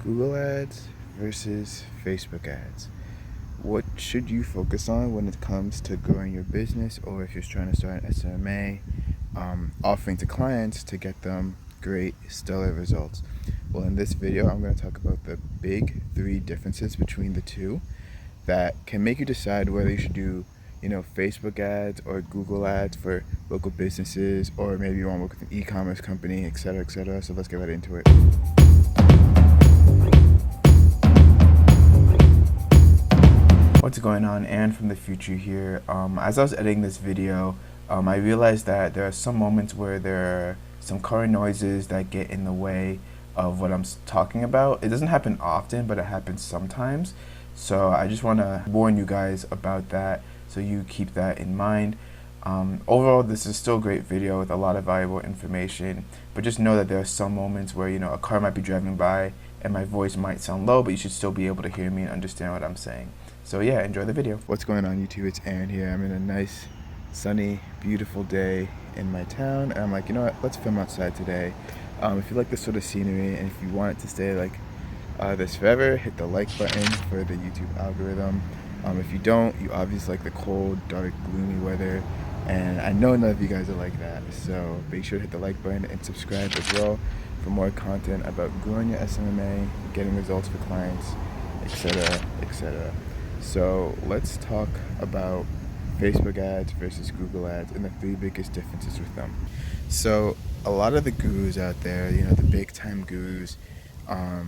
Google ads versus Facebook ads. What should you focus on when it comes to growing your business, or if you're trying to start an SMA, offering to clients to get them great, stellar results? Well, in this video, I'm going to talk about the big three differences between the two that can make you decide whether you should do, Facebook ads or Google ads for local businesses, or maybe you want to work with an e-commerce company, etc., etc. So let's get right into it. What's going on? Aaron from the future here. As I was editing this video, I realized that there are some moments where there are some car noises that get in the way of what I'm talking about. It doesn't happen often, but it happens sometimes. So I just want to warn you guys about that, so you keep that in mind. Overall, this is still a great video with a lot of valuable information, but just know that there are some moments where, a car might be driving by and my voice might sound low, but you should still be able to hear me and understand what I'm saying. So yeah, enjoy the video. What's going on, YouTube? It's Aaron here. I'm in a nice, sunny, beautiful day in my town, and I'm like, you know what, let's film outside today. If you like this sort of scenery, and if you want it to stay like this forever, hit the like button for the YouTube algorithm. If you don't, you obviously like the cold, dark, gloomy weather, and I know none of you guys are like that, so make sure to hit the like button and subscribe as well for more content about growing your SMMA, getting results for clients, etc., etc. So let's talk about Facebook ads versus Google ads and the three biggest differences with them. So a lot of the gurus out there, the big time gurus, a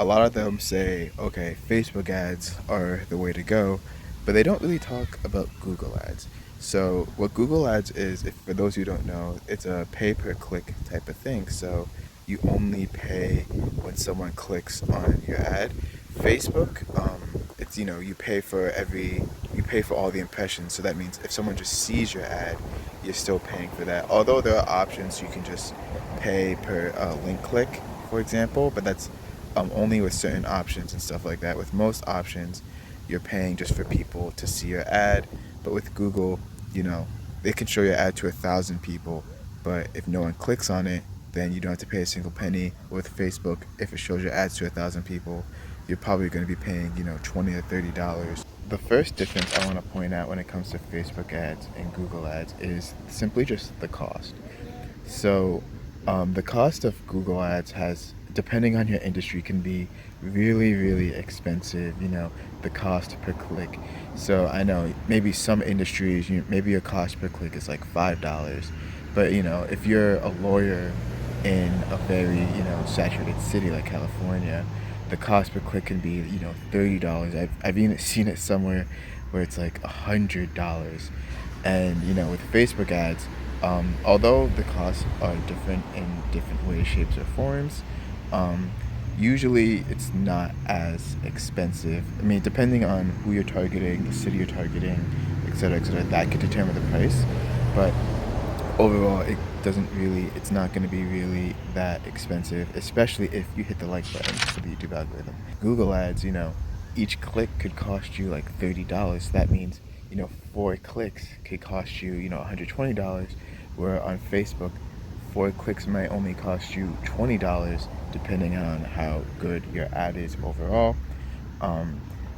lot of them say, okay, Facebook ads are the way to go, but they don't really talk about Google ads. So what Google ads is, if for those who don't know, it's a pay per click type of thing. So you only pay when someone clicks on your ad. Facebook, it's you pay for all the impressions. So that means if someone just sees your ad, you're still paying for that. Although there are options, you can just pay per link click, for example, but that's only with certain options and stuff like that. With most options, you're paying just for people to see your ad. But with Google, they can show your ad to 1,000 people, but if no one clicks on it, then you don't have to pay a single penny. With Facebook, if it shows your ads to 1,000 people, you're probably going to be paying, $20 or $30. The first difference I want to point out when it comes to Facebook ads and Google ads is simply just the cost. So the cost of Google ads has, depending on your industry, can be really, really expensive, the cost per click. So I know maybe some industries, maybe your cost per click is like $5. But, if you're a lawyer in a very, saturated city like California, the cost per click can be, $30. I've even seen it somewhere where it's like $100. And, with Facebook ads, although the costs are different in different ways, shapes, or forms, usually it's not as expensive. I mean, depending on who you're targeting, the city you're targeting, etc., that could determine the price. But overall, it's not going to be really that expensive, especially if you hit the like button for the YouTube algorithm. Google ads, each click could cost you like $30. That means, 4 clicks could cost you, $120, where on Facebook, 4 clicks might only cost you $20, depending on how good your ad is overall.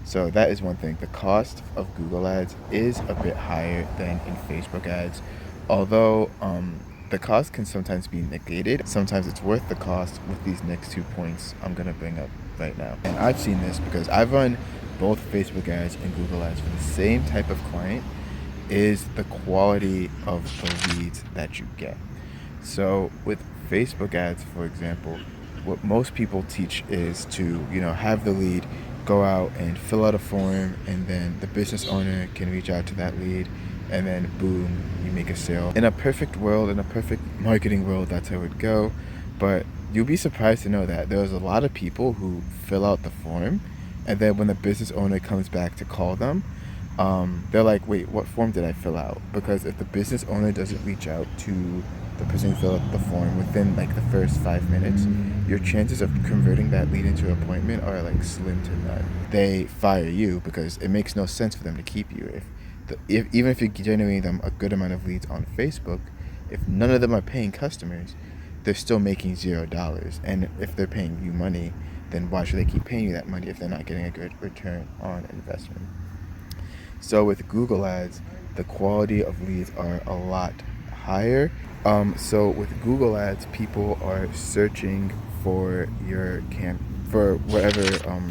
So that is one thing. The cost of Google ads is a bit higher than in Facebook ads, although the cost can sometimes be negated. Sometimes it's worth the cost with these next 2 points I'm going to bring up right now. And I've seen this because I've run both Facebook ads and Google ads for the same type of client, is the quality of the leads that you get. So with Facebook ads, for example, what most people teach is to, have the lead go out and fill out a form, and then the business owner can reach out to that lead, and then boom, you make a sale. In a perfect world, in a perfect marketing world, that's how it would go. But you'll be surprised to know that there's a lot of people who fill out the form, and then when the business owner comes back to call them, they're like, wait, what form did I fill out? Because if the business owner doesn't reach out to the person who filled out the form within like the first 5 minutes, your chances of converting that lead into an appointment are like slim to none. They fire you because it makes no sense for them to keep you. Even if you're generating them a good amount of leads on Facebook, if none of them are paying customers, they're still making $0. And if they're paying you money, then why should they keep paying you that money if they're not getting a good return on investment? So with Google Ads, the quality of leads are a lot higher. So with Google Ads, people are searching for for whatever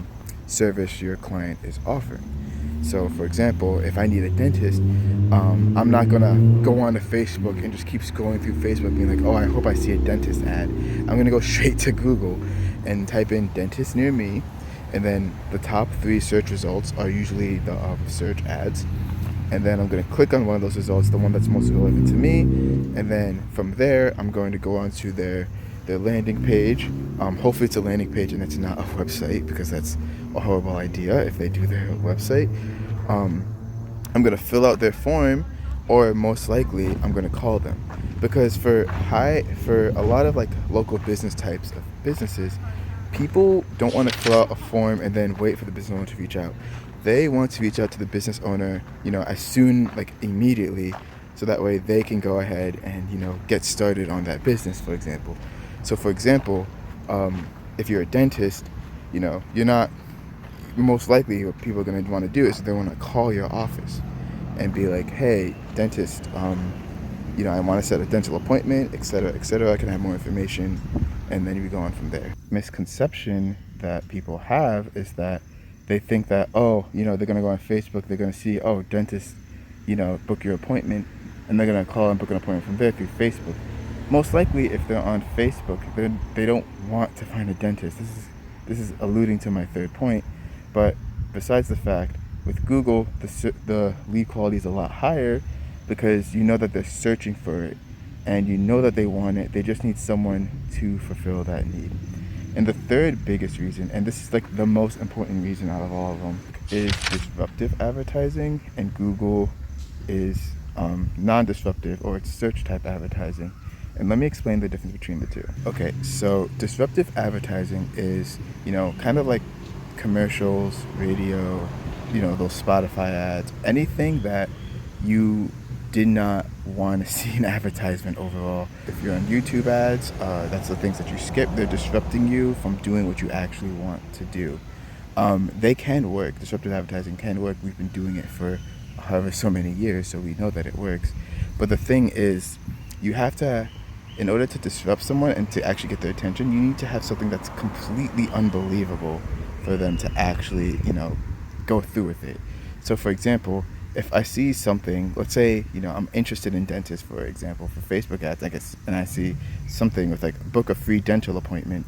service your client is offering. So for example, if I need a dentist, I'm not gonna go on to Facebook and just keep scrolling through Facebook being like, oh, I hope I see a dentist ad. I'm gonna go straight to Google and type in dentist near me, and then the top 3 search results are usually the search ads. And then I'm going to click on one of those results, the one that's most relevant to me, and then from there I'm going to go onto their landing page. Hopefully it's a landing page and it's not a website, because that's a horrible idea if they do their website. I'm going to fill out their form, or most likely I'm going to call them, because for a lot of like local business types of businesses, people don't want to fill out a form and then wait for the business owner to reach out. They want to reach out to the business owner, as soon, like immediately, so that way they can go ahead and, get started on that business, for example. So for example, if you're a dentist, you're not, most likely what people are going to want to do is they want to call your office and be like, hey, dentist, I want to set a dental appointment, etc., etc. Can I have more information? And then you go on from there. Misconception that people have is that they think that, they're going to go on Facebook, they're going to see, dentist, book your appointment, and they're going to call and book an appointment from there through Facebook. Most likely, if they're on Facebook, they don't want to find a dentist. This is alluding to my third point. But besides the fact, with Google, the lead quality is a lot higher, because you know that they're searching for it, and you know that they want it. They just need someone to fulfill that need. And the third biggest reason, and this is like the most important reason out of all of them, is disruptive advertising, and Google is non-disruptive, or it's search type advertising. And let me explain the difference between the two. Okay, so disruptive advertising is, kind of like commercials, radio, those Spotify ads, anything that you did not want to see an advertisement overall. If you're on YouTube ads, that's the things that you skip. They're disrupting you from doing what you actually want to do. They can work. Disruptive advertising can work. We've been doing it for however so many years, so we know that it works. But the thing is, you have to, in order to disrupt someone and to actually get their attention, you need to have something that's completely unbelievable for them to actually, go through with it. So for example, if I see something, let's say, I'm interested in dentists, for example, for Facebook ads, I guess, and I see something with like, book a free dental appointment.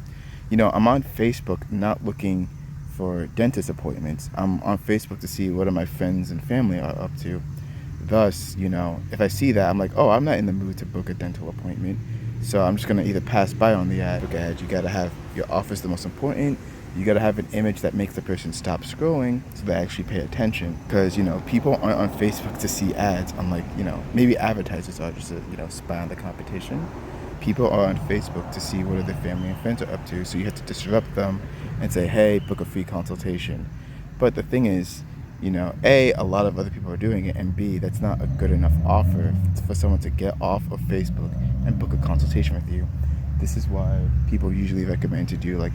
I'm on Facebook not looking for dentist appointments. I'm on Facebook to see what my friends and family are up to. Thus, if I see that, I'm like, oh, I'm not in the mood to book a dental appointment. So I'm just going to either pass by on the ad. Look at, you got to have your office the most important. You got to have an image that makes the person stop scrolling so they actually pay attention. Because, people aren't on Facebook to see ads, unlike, maybe advertisers are just to, spy on the competition. People are on Facebook to see what their family and friends are up to. So you have to disrupt them and say, hey, book a free consultation. But the thing is, A, a lot of other people are doing it, and B, that's not a good enough offer for someone to get off of Facebook and book a consultation with you. This is why people usually recommend to do like,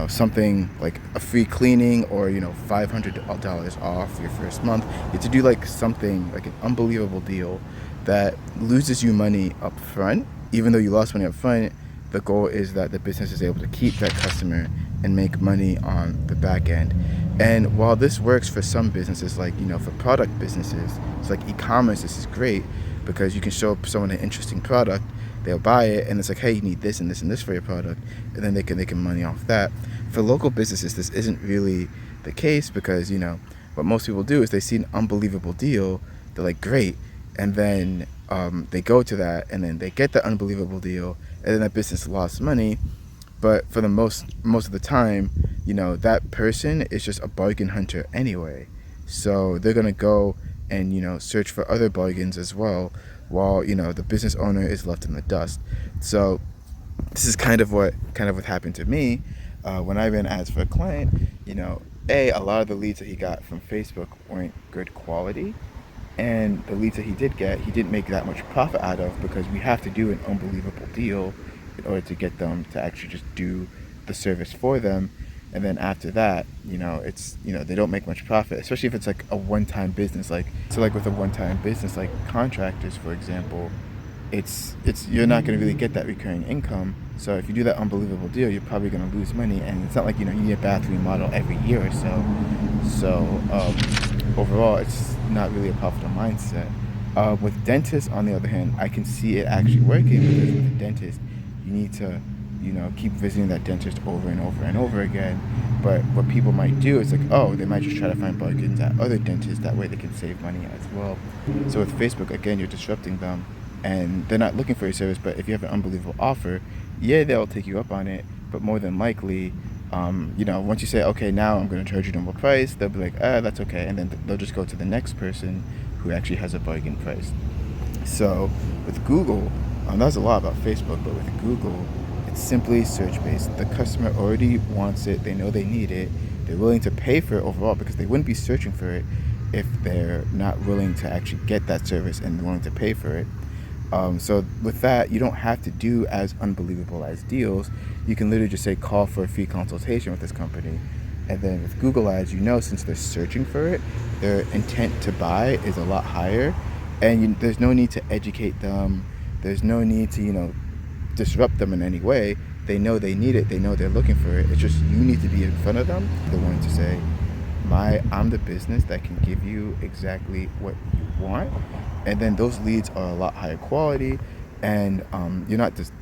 something like a free cleaning, or, $500 off your first month. You have to do like something like an unbelievable deal that loses you money up front. Even though you lost money up front, the goal is that the business is able to keep that customer and make money on the back end. And while this works for some businesses, like, for product businesses, it's like e-commerce, this is great because you can show someone an interesting product, they'll buy it, and it's like, hey, you need this and this and this for your product, and then they can make money off that. For local businesses, this isn't really the case, because, what most people do is they see an unbelievable deal, they're like, great, and then they go to that, and then they get the unbelievable deal, and then that business lost money. But for the most of the time, that person is just a bargain hunter anyway. So they're gonna go and search for other bargains as well, while the business owner is left in the dust. So this is kind of what happened to me when I ran ads for a client. A lot of the leads that he got from Facebook weren't good quality, and the leads that he did get, he didn't make that much profit out of, because we have to do an unbelievable deal in order to get them to actually just do the service for them, and then after that, it's, they don't make much profit, especially if it's like a one-time business. Like, so like with a one-time business, like contractors, for example, it's you're not going to really get that recurring income. So if you do that unbelievable deal, you're probably going to lose money, and it's not like, you need a bathroom remodel every year or so. So overall, it's not really a profitable mindset. With dentists, on the other hand, I can see it actually working, because with a dentist, you need to, keep visiting that dentist over and over and over again. But what people might do is like, oh, they might just try to find bargains at other dentists. That way they can save money as well. So with Facebook, again, you're disrupting them, and they're not looking for your service. But if you have an unbelievable offer, yeah, they'll take you up on it. But more than likely, once you say, okay, now I'm going to charge you normal price, they'll be like, that's okay. And then they'll just go to the next person who actually has a bargain price. So with Google, that's a lot about Facebook, but with Google, it's simply search-based. The customer already wants it. They know they need it. They're willing to pay for it overall, because they wouldn't be searching for it if they're not willing to actually get that service and willing to pay for it. So with that, you don't have to do as unbelievable as deals. You can literally just say, call for a free consultation with this company. And then with Google Ads, since they're searching for it, their intent to buy is a lot higher. And there's no need to educate them. There's no need to, disrupt them in any way. They know they need it. They know they're looking for it. It's just you need to be in front of them. The one to say, I'm the business that can give you exactly what you want. And then those leads are a lot higher quality, and you're not just,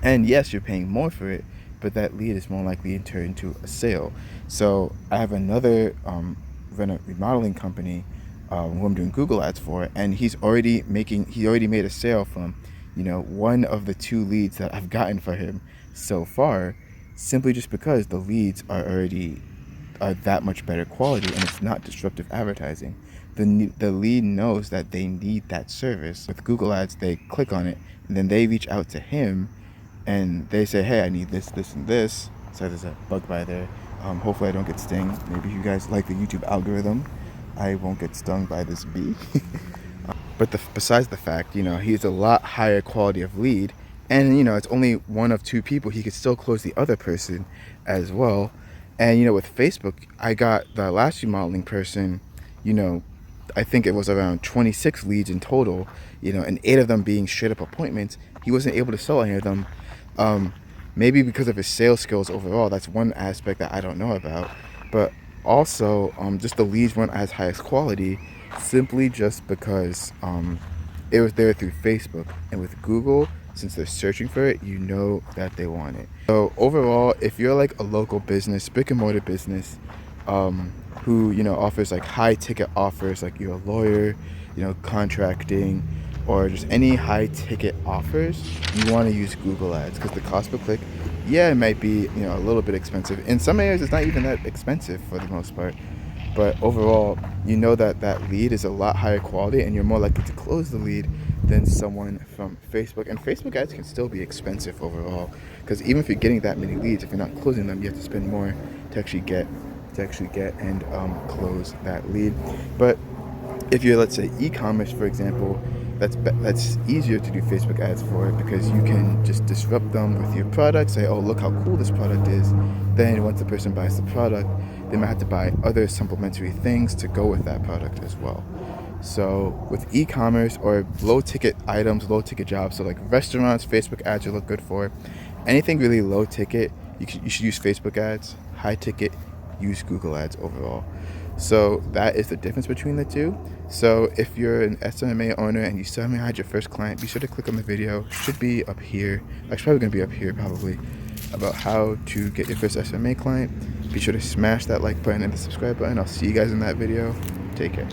and yes, you're paying more for it, but that lead is more likely to turn into a sale. So I have another remodeling company who I'm doing Google Ads for, and he already made a sale from one of the 2 leads that I've gotten for him so far, simply just because the leads are that much better quality, and it's not disruptive advertising. The lead knows that they need that service. With Google Ads, they click on it, and then they reach out to him, and they say, hey, I need this, this, and this. So there's a bug by there. Hopefully I don't get stung. Maybe if you guys like the YouTube algorithm, I won't get stung by this bee. But besides the fact, he's a lot higher quality of lead, and it's only one of 2 people. He could still close the other person as well. And with Facebook, I got the last remodeling person, I think it was around 26 leads in total, and 8 of them being straight up appointments. He wasn't able to sell any of them. Maybe because of his sales skills overall. That's one aspect that I don't know about. But also, just the leads weren't as high as quality, simply just because it was there through Facebook. And with Google, since they're searching for it, that they want it. So overall, if you're like a local business, brick and mortar business, who offers like high ticket offers, like you're a lawyer, contracting, or just any high ticket offers, you want to use Google Ads, because the cost per click, it might be a little bit expensive. In some areas, it's not even that expensive for the most part. But overall, that lead is a lot higher quality, and you're more likely to close the lead than someone from Facebook. And Facebook ads can still be expensive overall, because even if you're getting that many leads, if you're not closing them, you have to spend more to actually get and close that lead. But if you're, let's say, e-commerce, for example, that's easier to do Facebook ads for, because you can just disrupt them with your product. Say, oh, look how cool this product is. Then once the person buys the product, they might have to buy other supplementary things to go with that product as well. So with e-commerce or low ticket items, low ticket jobs, so like restaurants, Facebook ads will look good for. Anything really low ticket, you should use Facebook ads. High ticket, use Google Ads overall. So that is the difference between the 2. So if you're an SMA owner and you still haven't had your first client, be sure to click on the video. Should be up here. It's probably going to be up here probably, about how to get your first SMA client. Be sure to smash that like button and the subscribe button. I'll see you guys in that video. Take care.